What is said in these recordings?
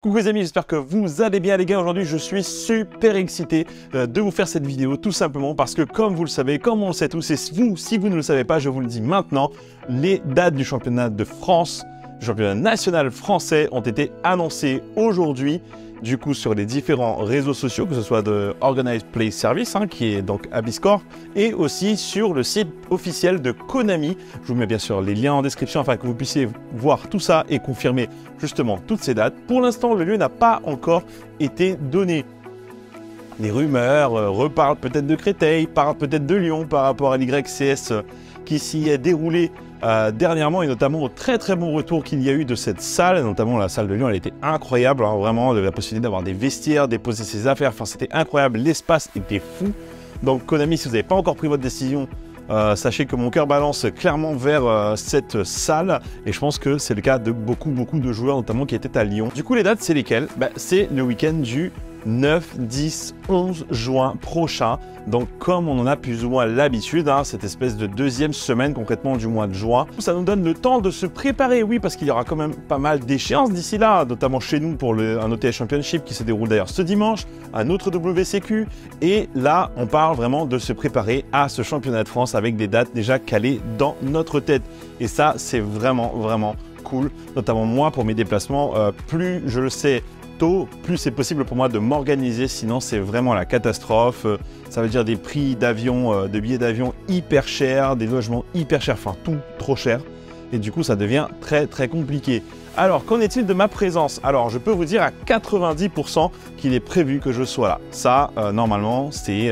Coucou les amis, j'espère que vous allez bien les gars. Aujourd'hui je suis super excité de vous faire cette vidéo tout simplement parce que comme vous le savez, comme on le sait tous, et si vous ne le savez pas, je vous le dis maintenant, les dates du championnat de France, du championnat national français ont été annoncées aujourd'hui. Du coup sur les différents réseaux sociaux, que ce soit de Organized Play Service, qui est donc Abiscore, et aussi sur le site officiel de Konami. Je vous mets bien sûr les liens en description afin que vous puissiez voir tout ça et confirmer justement toutes ces dates. Pour l'instant, le lieu n'a pas encore été donné. Les rumeurs reparlent peut-être de Créteil, parlent peut-être de Lyon par rapport à l'YCS qui s'y est déroulé dernièrement, et notamment au très bon retour qu'il y a eu de cette salle, notamment la salle de Lyon. Elle était incroyable, vraiment, de la possibilité d'avoir des vestiaires, déposer ses affaires, enfin c'était incroyable, l'espace était fou. Donc Konami, si vous n'avez pas encore pris votre décision, sachez que mon cœur balance clairement vers cette salle, et je pense que c'est le cas de beaucoup de joueurs, notamment qui étaient à Lyon. Du coup, les dates, c'est lesquelles? C'est le week-end du 9, 10, 11 juin prochain. Donc comme on en a plus ou moins l'habitude, cette espèce de deuxième semaine concrètement du mois de juin. Ça nous donne le temps de se préparer, oui, parce qu'il y aura quand même pas mal d'échéances d'ici là, notamment chez nous pour un OTS Championship qui se déroule d'ailleurs ce dimanche, un autre WCQ. Et là, on parle vraiment de se préparer à ce championnat de France avec des dates déjà calées dans notre tête. Et ça, c'est vraiment cool, notamment moi pour mes déplacements. Plus je le sais tôt, plus c'est possible pour moi de m'organiser, sinon c'est vraiment la catastrophe. Ça veut dire des prix d'avion, de billets d'avion hyper chers, des logements hyper chers, enfin tout trop cher. Et du coup, ça devient très compliqué. Alors, qu'en est-il de ma présence? Alors, je peux vous dire à 90% qu'il est prévu que je sois là. Ça, normalement, c'est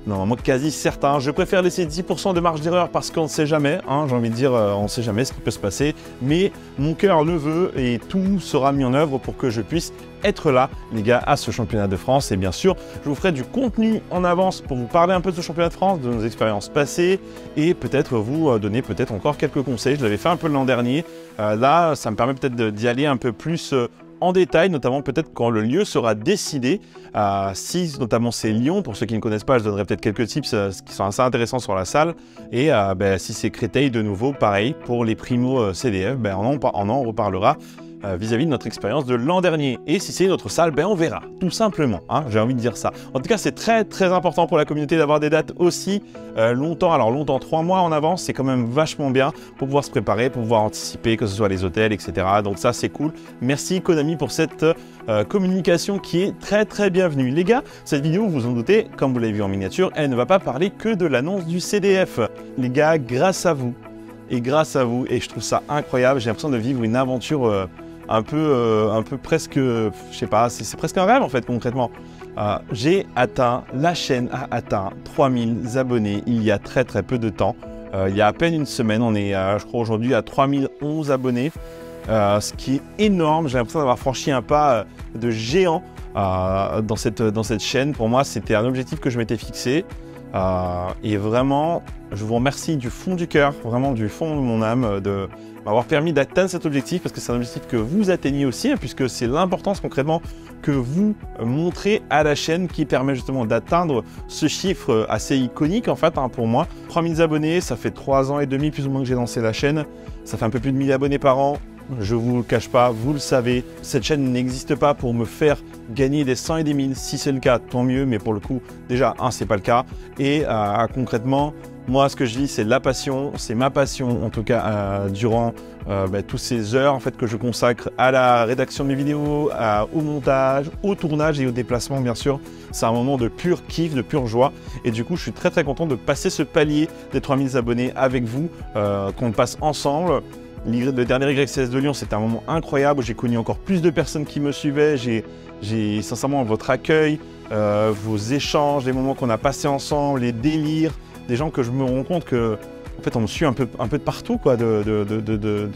normalement quasi certain. Je préfère laisser 10% de marge d'erreur parce qu'on ne sait jamais, j'ai envie de dire, on ne sait jamais ce qui peut se passer. Mais mon cœur le veut et tout sera mis en œuvre pour que je puisse être là, les gars, à ce championnat de France. Et bien sûr, je vous ferai du contenu en avance pour vous parler un peu de ce championnat de France, de nos expériences passées, et peut-être vous donner encore quelques conseils. Je l'avais fait un peu l'an dernier. Là, ça me permet peut-être d'y aller un peu plus en détail, notamment peut-être quand le lieu sera décidé. Si notamment c'est Lyon, pour ceux qui ne connaissent pas, je donnerai peut-être quelques tips qui sont assez intéressants sur la salle. Et si c'est Créteil de nouveau, pareil, pour les primo CDF, on en reparlera vis-à-vis de notre expérience de l'an dernier. Et si c'est une autre salle, on verra, tout simplement, j'ai envie de dire ça. En tout cas, c'est très important pour la communauté d'avoir des dates aussi longtemps. Alors longtemps, 3 mois en avance, c'est quand même vachement bien pour pouvoir se préparer, pour pouvoir anticiper, que ce soit les hôtels, etc. Donc ça, c'est cool. Merci Konami pour cette communication qui est très bienvenue. Les gars, cette vidéo, vous en doutez, comme vous l'avez vu en miniature, elle ne va pas parler que de l'annonce du CDF. Les gars, grâce à vous, et je trouve ça incroyable, j'ai l'impression de vivre une aventure un peu presque, je sais pas, c'est presque un rêve en fait concrètement. La chaîne a atteint 3000 abonnés il y a très peu de temps. Il y a à peine une semaine, on est je crois aujourd'hui à 3011 abonnés, ce qui est énorme. J'ai l'impression d'avoir franchi un pas de géant dans cette chaîne. Pour moi, c'était un objectif que je m'étais fixé. Et vraiment, je vous remercie du fond du cœur, vraiment du fond de mon âme, de m'avoir permis d'atteindre cet objectif, parce que c'est un objectif que vous atteignez aussi, puisque c'est l'importance concrètement que vous montrez à la chaîne qui permet justement d'atteindre ce chiffre assez iconique en fait pour moi. 3000 abonnés, ça fait 3 ans et demi plus ou moins que j'ai lancé la chaîne, ça fait un peu plus de 1000 abonnés par an. Je ne vous le cache pas, vous le savez, cette chaîne n'existe pas pour me faire gagner des 100 et des 1000. Si c'est le cas, tant mieux, mais pour le coup, déjà, c'est pas le cas. Et concrètement, moi, ce que je vis, c'est la passion, c'est ma passion, en tout cas, durant toutes ces heures en fait, que je consacre à la rédaction de mes vidéos, au montage, au tournage et au déplacement, bien sûr. C'est un moment de pur kiff, de pure joie. Et du coup, je suis très content de passer ce palier des 3000 abonnés avec vous, qu'on le passe ensemble. Le dernier YCS de Lyon, c'était un moment incroyable où j'ai connu encore plus de personnes qui me suivaient. J'ai sincèrement votre accueil, vos échanges, les moments qu'on a passés ensemble, les délires, des gens que je me rends compte que, en fait, on me suit un peu de partout, quoi, de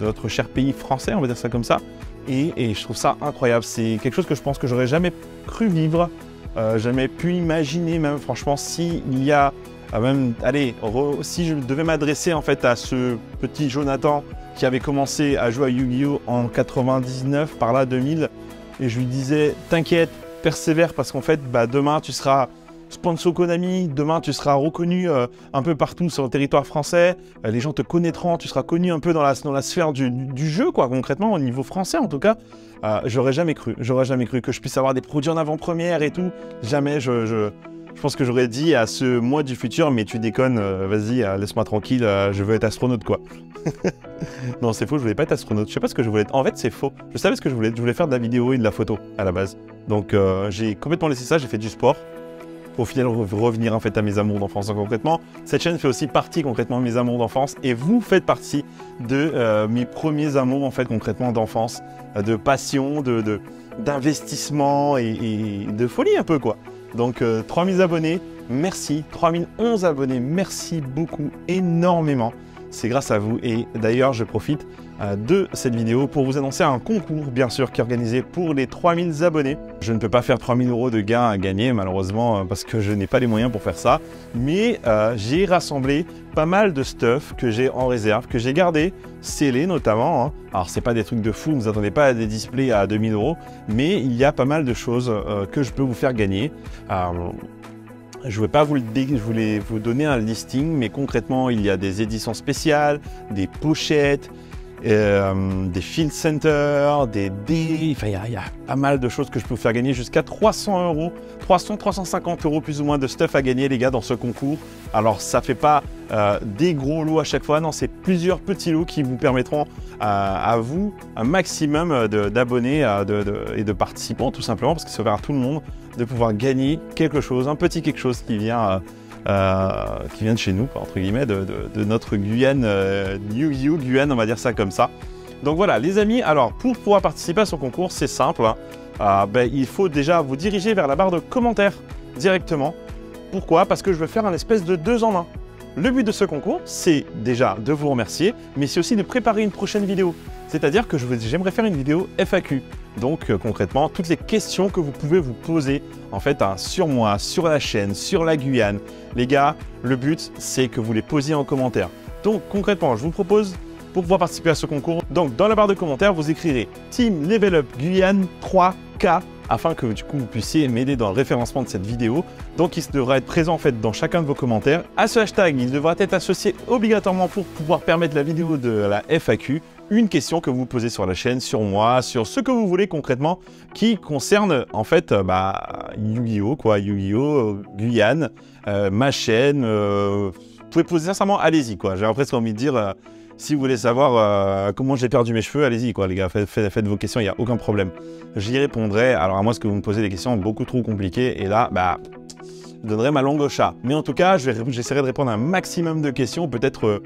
notre cher pays français, on va dire ça comme ça. Et je trouve ça incroyable. C'est quelque chose que je pense que j'aurais jamais cru vivre, jamais pu imaginer, même franchement, s'il y a si je devais m'adresser en fait à ce petit Jonathan qui avait commencé à jouer à Yu-Gi-Oh en 99, par là 2000, et je lui disais t'inquiète, persévère parce qu'en fait demain tu seras sponsor Konami, demain tu seras reconnu un peu partout sur le territoire français, les gens te connaîtront, tu seras connu un peu dans la sphère du jeu, quoi, concrètement, au niveau français en tout cas. J'aurais jamais cru que je puisse avoir des produits en avant-première et tout. Jamais, je pense que j'aurais dit à ce moi du futur, mais tu déconnes, vas-y, laisse-moi tranquille, je veux être astronaute, quoi. Non, c'est faux, je voulais pas être astronaute, je sais pas ce que je voulais être. En fait, c'est faux, je savais ce que je voulais faire de la vidéo et de la photo, à la base. Donc, j'ai complètement laissé ça, j'ai fait du sport. Au final, revenir en fait à mes amours d'enfance. Donc, concrètement, cette chaîne fait aussi partie concrètement de mes amours d'enfance et vous faites partie de mes premiers amours en fait concrètement d'enfance, de passion, d'investissement et de folie un peu, quoi. Donc 3000 abonnés, merci. 3011 abonnés, merci beaucoup, énormément. C'est grâce à vous et d'ailleurs je profite de cette vidéo pour vous annoncer un concours bien sûr qui est organisé pour les 3000 abonnés. Je ne peux pas faire 3000 € de gains à gagner malheureusement parce que je n'ai pas les moyens pour faire ça. Mais j'ai rassemblé pas mal de stuff que j'ai en réserve, que j'ai gardé, scellé notamment. Hein. Alors c'est pas des trucs de fou, ne vous attendez pas à des displays à 2000 €, mais il y a pas mal de choses que je peux vous faire gagner. Je ne vais pas je voulais vous donner un listing, mais concrètement, il y a des éditions spéciales, des pochettes, des field centers, des dés, enfin il y a pas mal de choses que je peux vous faire gagner, jusqu'à 300 €, 350 € plus ou moins de stuff à gagner les gars dans ce concours. Alors ça fait pas des gros lots à chaque fois, non, c'est plusieurs petits lots qui vous permettront à vous un maximum d'abonnés et de participants tout simplement, parce que c'est ouvert à tout le monde de pouvoir gagner quelque chose, un petit quelque chose qui vient de chez nous, entre guillemets, de notre Guyane, Yu-Gi-Oh! Guyane, on va dire ça comme ça. Donc voilà, les amis, alors pour pouvoir participer à ce concours, c'est simple. Hein. Il faut déjà vous diriger vers la barre de commentaires directement. Pourquoi? Parce que je veux faire un espèce de 2 en 1. Le but de ce concours, c'est déjà de vous remercier, mais c'est aussi de préparer une prochaine vidéo. C'est-à-dire que j'aimerais faire une vidéo FAQ. Donc concrètement, toutes les questions que vous pouvez vous poser en fait sur moi, sur la chaîne, sur la Guyane. Les gars, le but c'est que vous les posiez en commentaire. Donc concrètement, je vous propose pour pouvoir participer à ce concours, donc dans la barre de commentaires, vous écrirez Team Level Up Guyane 3K afin que du coup vous puissiez m'aider dans le référencement de cette vidéo. Donc il devra être présent en fait dans chacun de vos commentaires. À ce hashtag, il devra être associé obligatoirement pour pouvoir permettre la vidéo de la FAQ. Une question que vous posez sur la chaîne, sur moi, sur ce que vous voulez concrètement, qui concerne en fait Yu-Gi-Oh! Quoi, Yu-Gi-Oh! Guyane, ma chaîne. Vous pouvez poser sincèrement, allez-y quoi. J'ai presque envie de dire, si vous voulez savoir comment j'ai perdu mes cheveux, allez-y quoi les gars, faites vos questions, il n'y a aucun problème. J'y répondrai, alors à moins que vous me posez des questions beaucoup trop compliquées, et là, je donnerai ma langue au chat. Mais en tout cas, j'essaierai de répondre à un maximum de questions, peut-être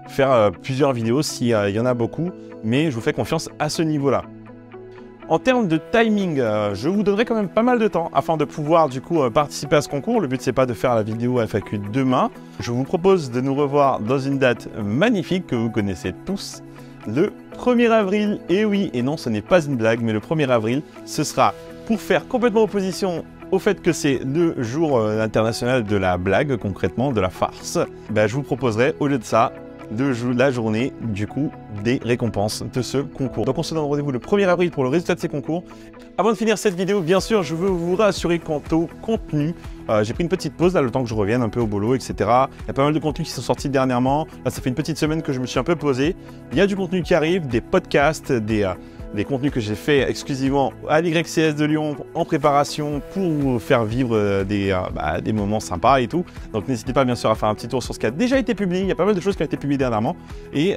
faire plusieurs vidéos s'il y en a beaucoup, mais je vous fais confiance à ce niveau-là. En termes de timing, je vous donnerai quand même pas mal de temps afin de pouvoir du coup participer à ce concours. Le but c'est pas de faire la vidéo FAQ demain. Je vous propose de nous revoir dans une date magnifique que vous connaissez tous, le 1er avril. Et oui, et non, ce n'est pas une blague, mais le 1er avril, ce sera pour faire complètement opposition au fait que c'est le jour international de la blague, concrètement, de la farce. Je vous proposerai au lieu de ça, la journée du coup des récompenses de ce concours. Donc on se donne rendez-vous le 1er avril pour le résultat de ces concours. Avant de finir cette vidéo, bien sûr, je veux vous rassurer quant au contenu. J'ai pris une petite pause là, le temps que je revienne un peu au boulot, etc. Il y a pas mal de contenus qui sont sortis dernièrement. Là, ça fait une petite semaine que je me suis un peu posé. Il y a du contenu qui arrive, des podcasts, des contenus que j'ai fait exclusivement à l'YCS de Lyon en préparation pour vous faire vivre des moments sympas et tout. Donc n'hésitez pas bien sûr à faire un petit tour sur ce qui a déjà été publié. Il y a pas mal de choses qui ont été publiées dernièrement. Et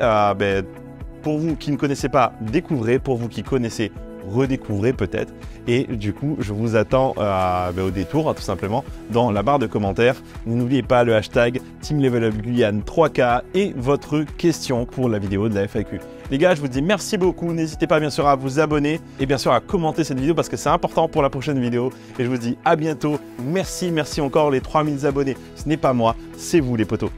pour vous qui ne connaissez pas, découvrez. Pour vous qui connaissez, redécouvrez peut-être. Et du coup, je vous attends au détour, hein, tout simplement, dans la barre de commentaires. N'oubliez pas le hashtag Team Level Up Guyane 3K et votre question pour la vidéo de la FAQ. Les gars, je vous dis merci beaucoup. N'hésitez pas bien sûr à vous abonner et bien sûr à commenter cette vidéo parce que c'est important pour la prochaine vidéo. Et je vous dis à bientôt. Merci encore les 3000 abonnés. Ce n'est pas moi, c'est vous les potos.